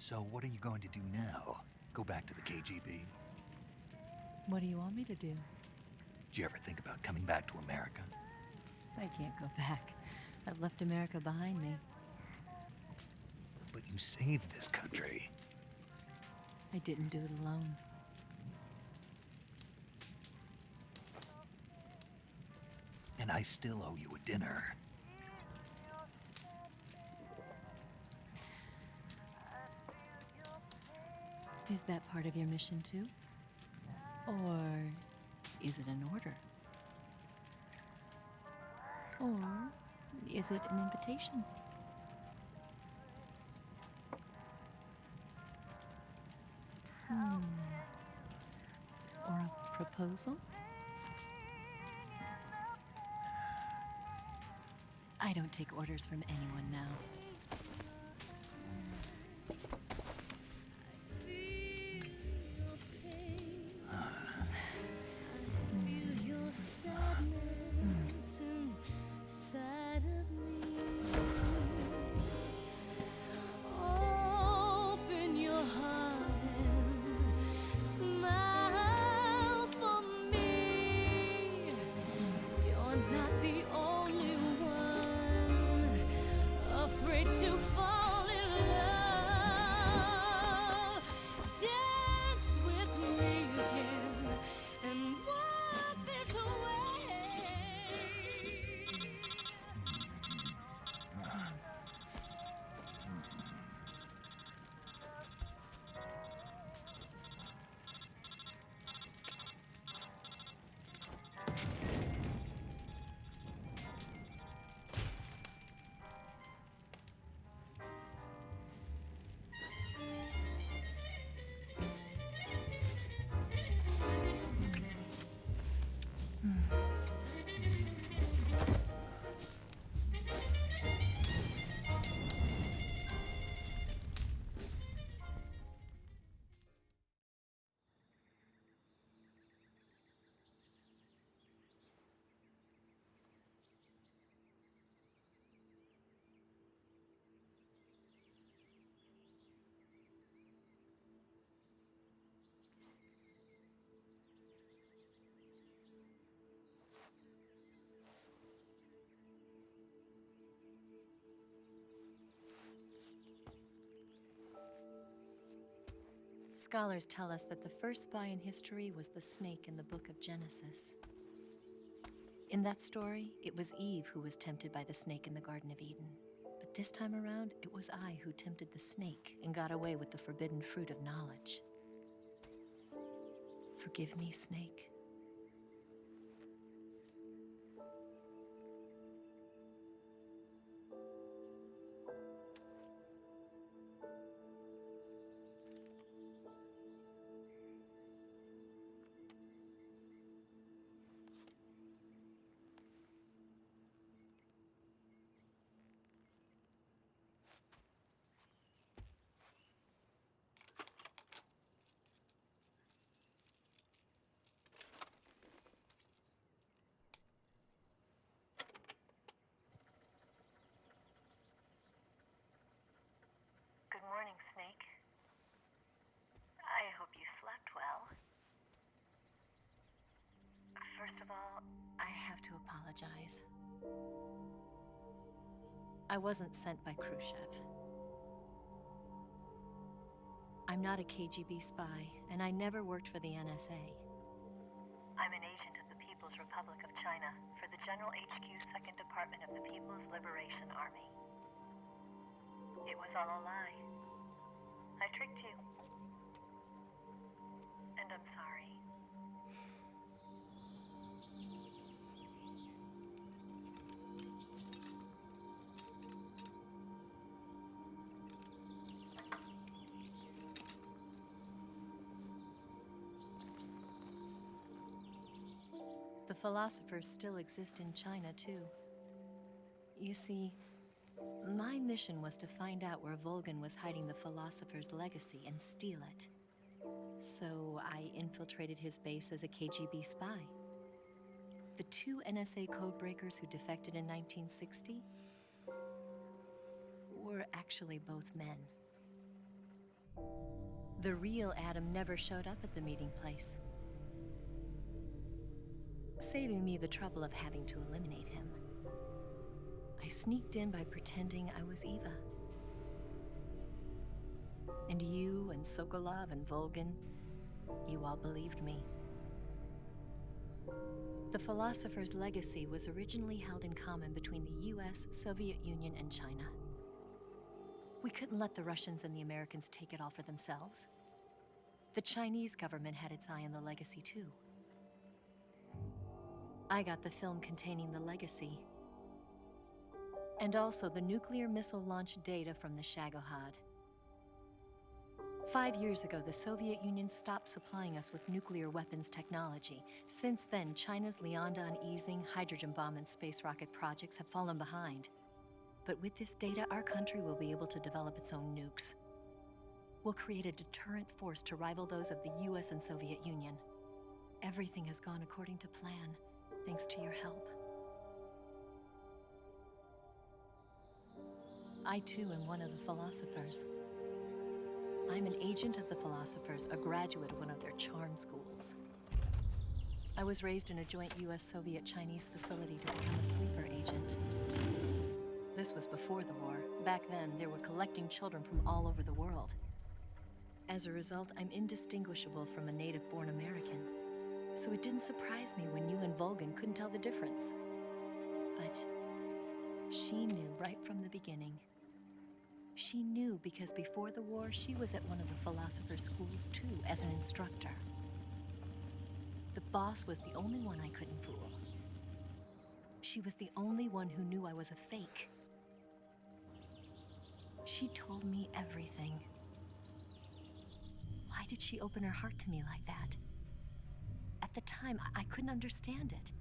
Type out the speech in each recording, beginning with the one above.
So what are you going to do now? Go back to the KGB? What do you want me to do? Did you ever think about coming back to America? I can't go back. I've left America behind me. But you saved this country. I didn't do it alone. And I still owe you a dinner. Is that part of your mission too? Or is it an order? Or is it an invitation? Or a proposal? I don't take orders from anyone now. Scholars tell us that the first spy in history was the snake in the book of Genesis. In that story, it was Eve who was tempted by the snake in the Garden of Eden. But this time around, it was I who tempted the snake and got away with the forbidden fruit of knowledge. Forgive me, snake. Good morning, Snake. I hope you slept well. First of all, I have to apologize. I wasn't sent by Khrushchev. I'm not a KGB spy, and I never worked for the NSA. I'm an agent of the People's Republic of China for the General HQ 2nd Department of the People's Liberation Army. It was all a lie. I tricked you. And I'm sorry. The philosophers still exist in China, too. You see, my mission was to find out where Volgan was hiding the philosopher's legacy and steal it. So I infiltrated his base as a KGB spy. The two NSA codebreakers who defected in 1960 were actually both men. The real Adam never showed up at the meeting place, saving me the trouble of having to eliminate him. I sneaked in by pretending I was Eva. And you and Sokolov and Volgan, you all believed me. The philosopher's legacy was originally held in common between the US, Soviet Union, and China. We couldn't let the Russians and the Americans take it all for themselves. The Chinese government had its eye on the legacy too. I got the film containing the legacy, and also the nuclear missile launch data from the Shagohod. 5 years ago, the Soviet Union stopped supplying us with nuclear weapons technology. Since then, China's Liandon easing, hydrogen bomb, and space rocket projects have fallen behind. But with this data, our country will be able to develop its own nukes. We'll create a deterrent force to rival those of the US and Soviet Union. Everything has gone according to plan, thanks to your help. I too am one of the philosophers. I'm an agent of the philosophers, a graduate of one of their charm schools. I was raised in a joint US-Soviet-Chinese facility to become a sleeper agent. This was before the war. Back then, they were collecting children from all over the world. As a result, I'm indistinguishable from a native-born American. So it didn't surprise me when you and Volgan couldn't tell the difference. But she knew right from the beginning. She knew because before the war, she was at one of the philosopher's schools too, as an instructor. The boss was the only one I couldn't fool. She was the only one who knew I was a fake. She told me everything. Why did she open her heart to me like that? At the time, I couldn't understand it.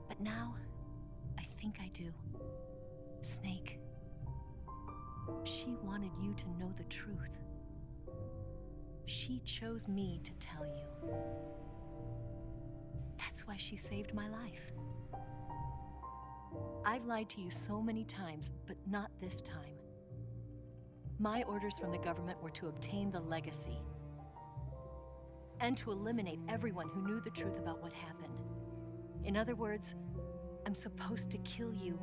But now, I think I do. Snake. She wanted you to know the truth. She chose me to tell you. That's why she saved my life. I've lied to you so many times, but not this time. My orders from the government were to obtain the legacy and to eliminate everyone who knew the truth about what happened. In other words, I'm supposed to kill you.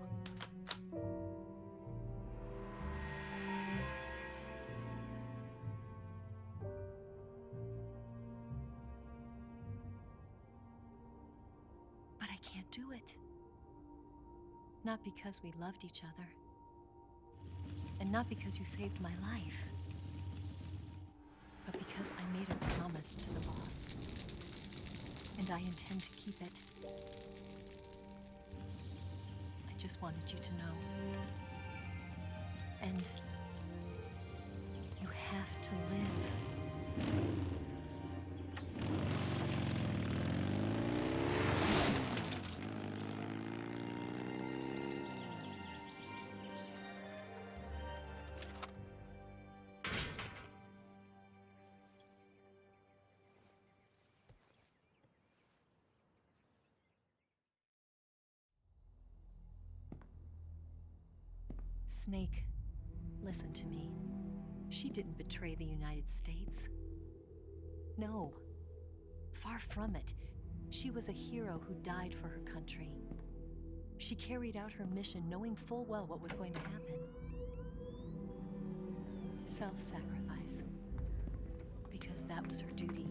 But I can't do it. Not because we loved each other. And not because you saved my life. But because I made a promise to the boss. And I intend to keep it. I just wanted you to know. And you have to live. Snake, listen to me. She didn't betray the United States. No, far from it. She was a hero who died for her country. She carried out her mission knowing full well what was going to happen. Self-sacrifice. Because that was her duty.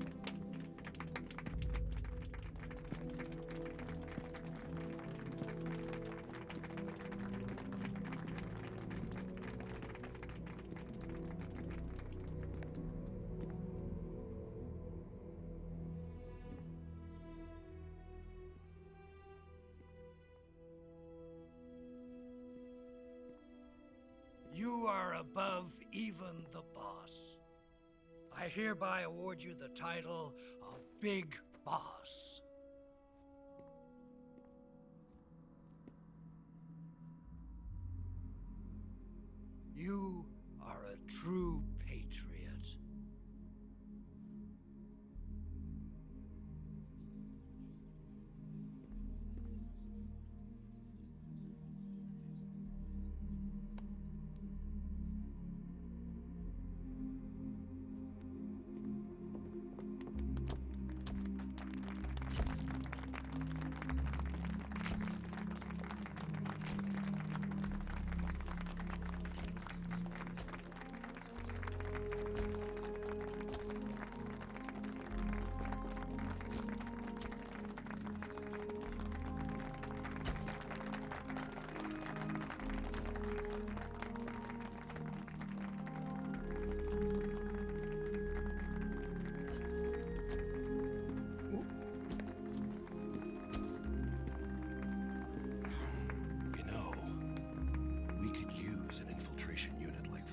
You are above even the boss. I hereby award you the title of Big Boss. You are a true patriot.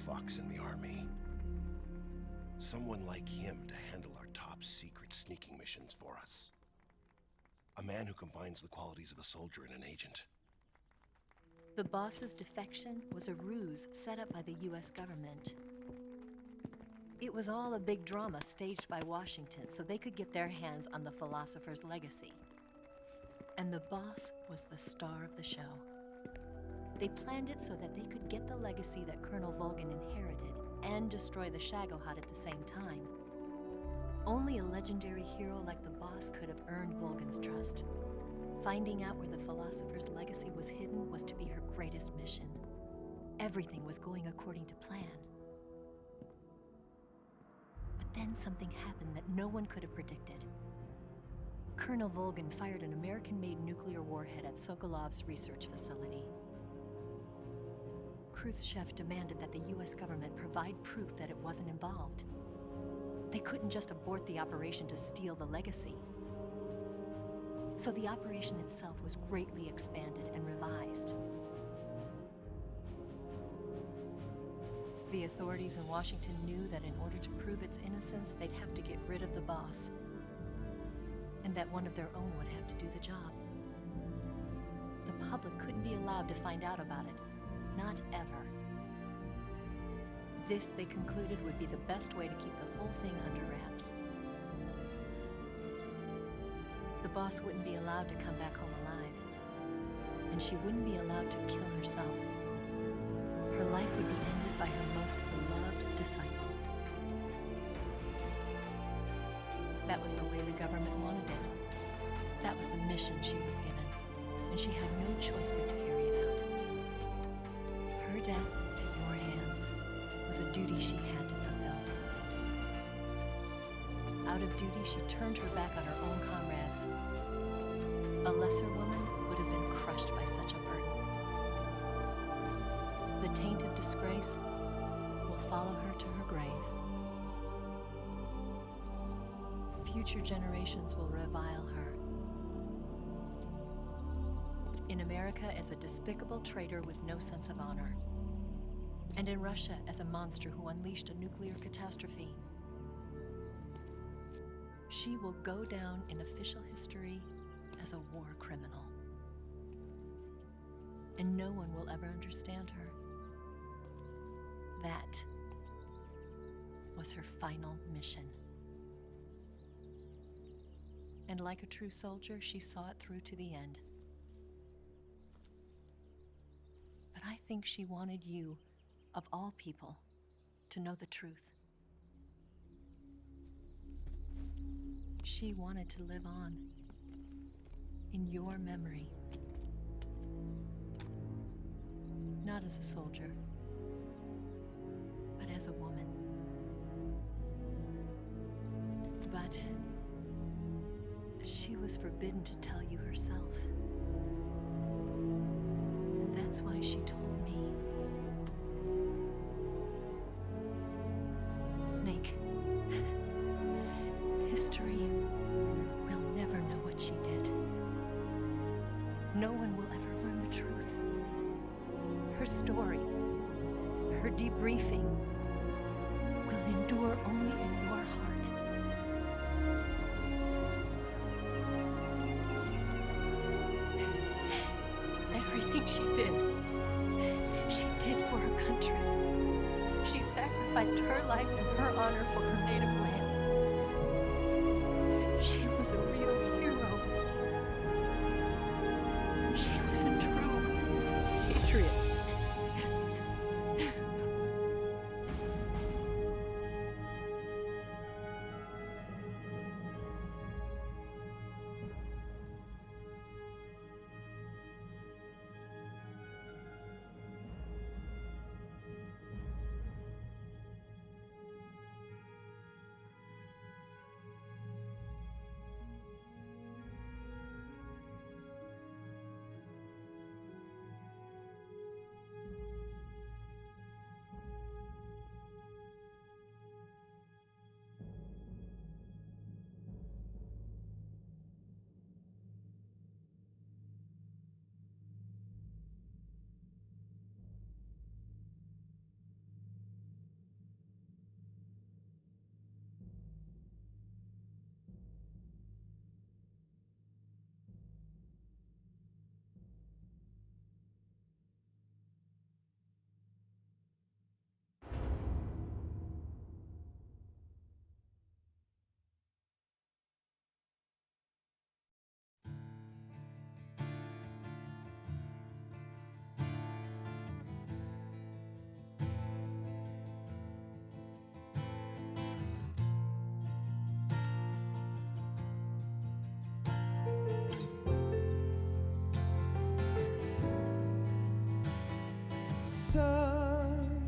fox in the army. Someone like him to handle our top secret sneaking missions for us. A man who combines the qualities of a soldier and an agent. The boss's defection was a ruse set up by the US government. It was all a big drama staged by Washington so they could get their hands on the philosopher's legacy. And the boss was the star of the show. They planned it so that they could get the legacy that Colonel Volgin inherited and destroy the Shagohod at the same time. Only a legendary hero like the boss could have earned Volgin's trust. Finding out where the philosopher's legacy was hidden was to be her greatest mission. Everything was going according to plan. But then something happened that no one could have predicted. Colonel Volgin fired an American-made nuclear warhead at Sokolov's research facility. Khrushchev demanded that the US government provide proof that it wasn't involved. They couldn't just abort the operation to steal the legacy. So the operation itself was greatly expanded and revised. The authorities in Washington knew that in order to prove its innocence, they'd have to get rid of the boss, and that one of their own would have to do the job. The public couldn't be allowed to find out about it, not ever. This, they concluded, would be the best way to keep the whole thing under wraps. The boss wouldn't be allowed to come back home alive, and she wouldn't be allowed to kill herself. Her life would be ended by her most beloved disciple. That was the way the government wanted it. That was the mission she was given, and she had no choice but to carry it out. Her death at your hands was a duty she had to fulfill. Out of duty, she turned her back on her own comrades. A lesser woman would have been crushed by such a burden. The taint of disgrace will follow her to her grave. Future generations will revile her. In America as a despicable traitor with no sense of honor. And in Russia as a monster who unleashed a nuclear catastrophe. She will go down in official history as a war criminal. And no one will ever understand her. That was her final mission. And like a true soldier, she saw it through to the end. But I think she wanted you, of all people, to know the truth. She wanted to live on in your memory. Not as a soldier, but as a woman. But she was forbidden to tell you herself. And that's why she told me. Snake, history will never know what she did. No one will ever learn the truth. Her story, her debriefing, will endure only in your heart. Everything she did for her country. She sacrificed her life and her honor for her native land. She was a real hero. She was a true patriot. Son,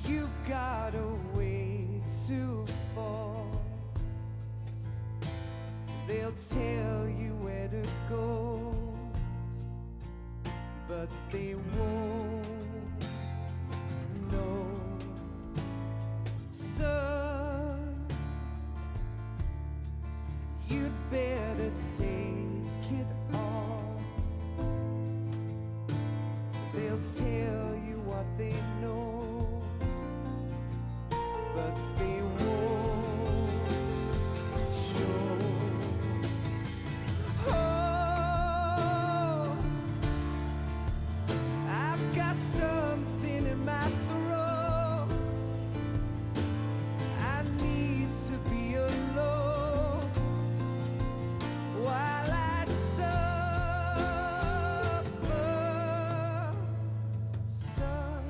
you've got a way to fall. They'll tell you where to go, but they won't know. Son, you'd better take it all. They'll tell you what they know, but they won't show. Oh, I've got something in my throat. I need to be alone while I suffer. Son,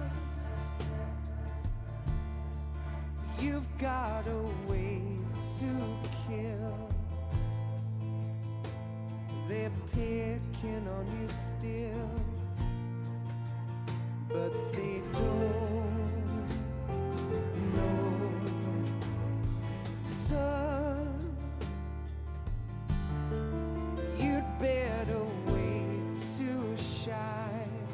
you've got a way to kill. They're picking on you still, but they don't know. Son, you'd better wait to shine.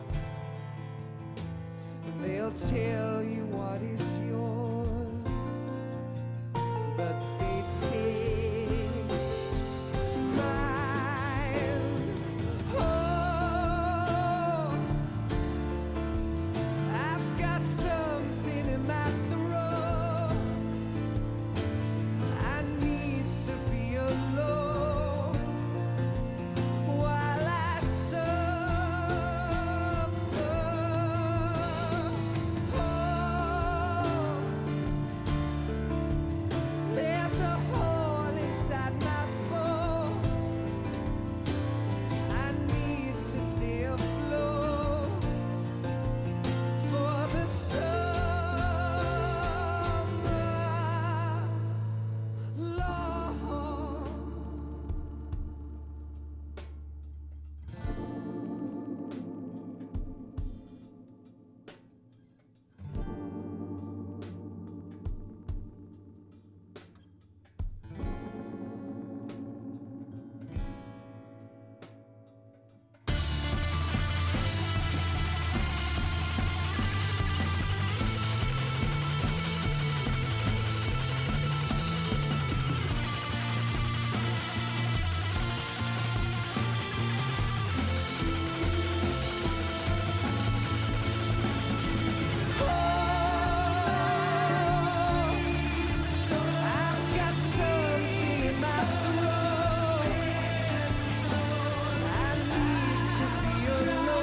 They'll tell you what is yours, but they take mine. Oh, I've got something in my throat. I need to be alone while I suffer. Oh, there's a hole inside my bones. I need to stay afloat for the summer, Lord. I've got something in my throat. I need to be alone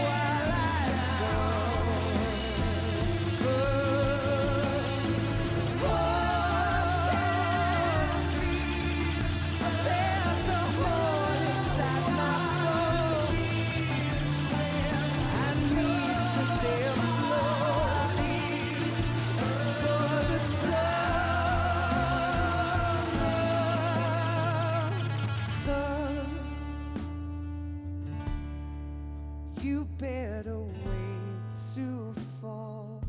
while I suffer. There's a hole inside my bones. I need to stay afloat for the summer. Son, you better wait to fall.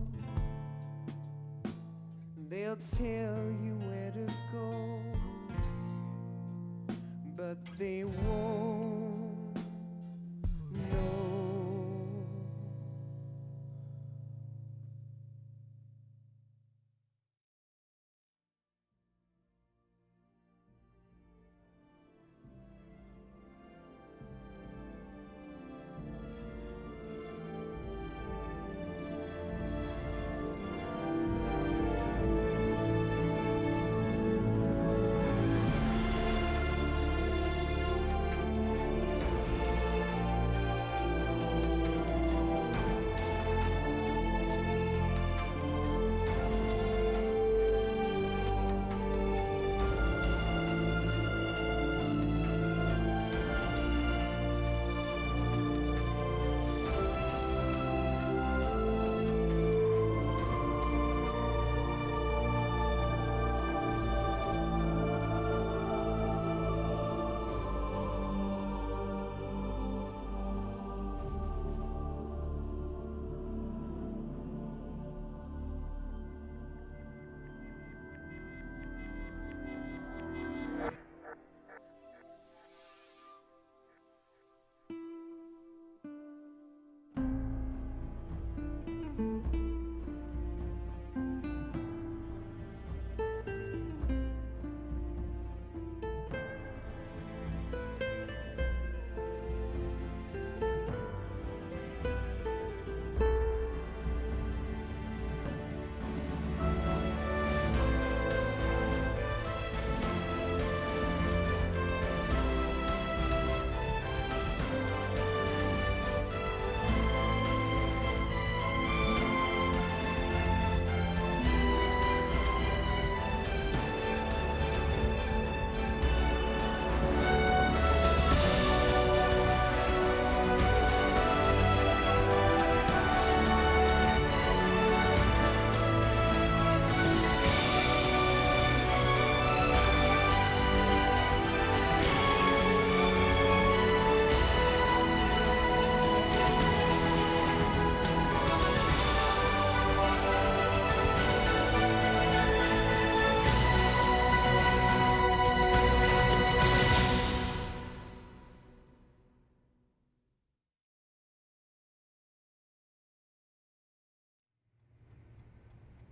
They'll tell you where to go, but they won't know.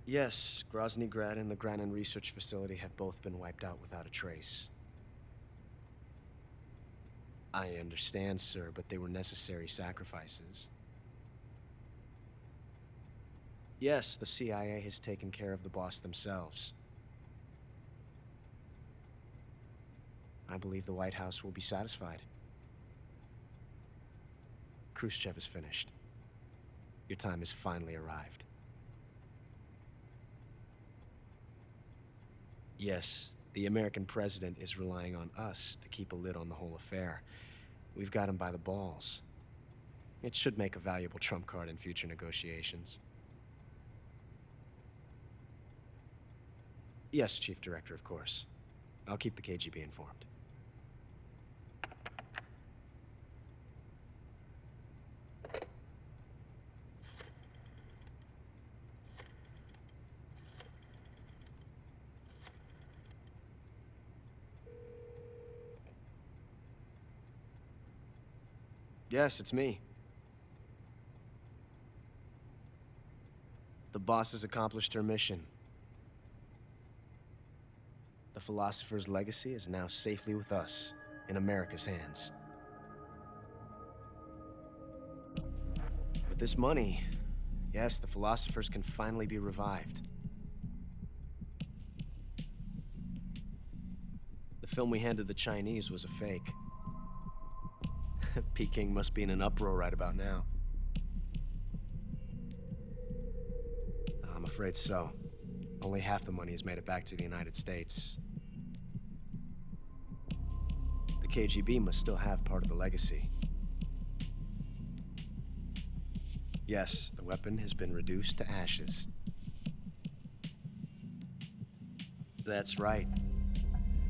Yes, Grozny Grad and the Granin Research Facility have both been wiped out without a trace. I understand, sir, but they were necessary sacrifices. Yes, the CIA has taken care of the boss themselves. I believe the White House will be satisfied. Khrushchev is finished. Your time has finally arrived. Yes, the American president is relying on us to keep a lid on the whole affair. We've got him by the balls. It should make a valuable trump card in future negotiations. Yes, Chief Director, of course. I'll keep the KGB informed. Yes, it's me. The boss has accomplished her mission. The philosopher's legacy is now safely with us, in America's hands. With this money, yes, the philosophers can finally be revived. The film we handed the Chinese was a fake. Peking must be in an uproar right about now. I'm afraid so. Only half the money has made it back to the United States. The KGB must still have part of the legacy. Yes, the weapon has been reduced to ashes. That's right.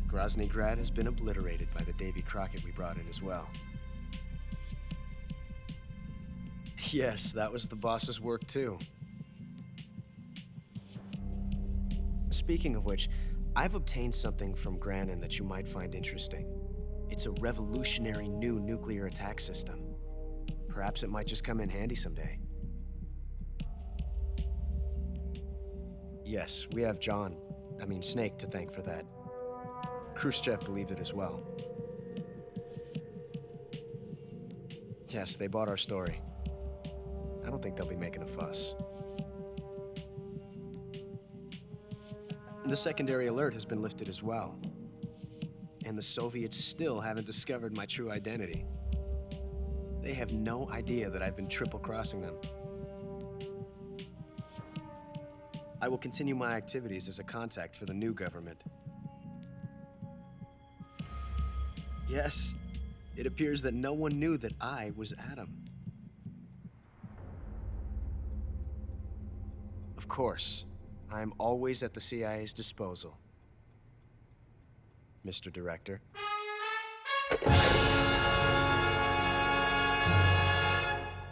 Grozny Grad has been obliterated by the Davy Crockett we brought in as well. Yes, that was the boss's work too. Speaking of which, I've obtained something from Granin that you might find interesting. It's a revolutionary new nuclear attack system. Perhaps it might just come in handy someday. Yes, we have Snake to thank for that. Khrushchev believed it as well. Yes, they bought our story. I don't think they'll be making a fuss. The secondary alert has been lifted as well. And the Soviets still haven't discovered my true identity. They have no idea that I've been triple-crossing them. I will continue my activities as a contact for the new government. Yes, it appears that no one knew that I was Adam. Of course, I'm always at the CIA's disposal, Mr. Director.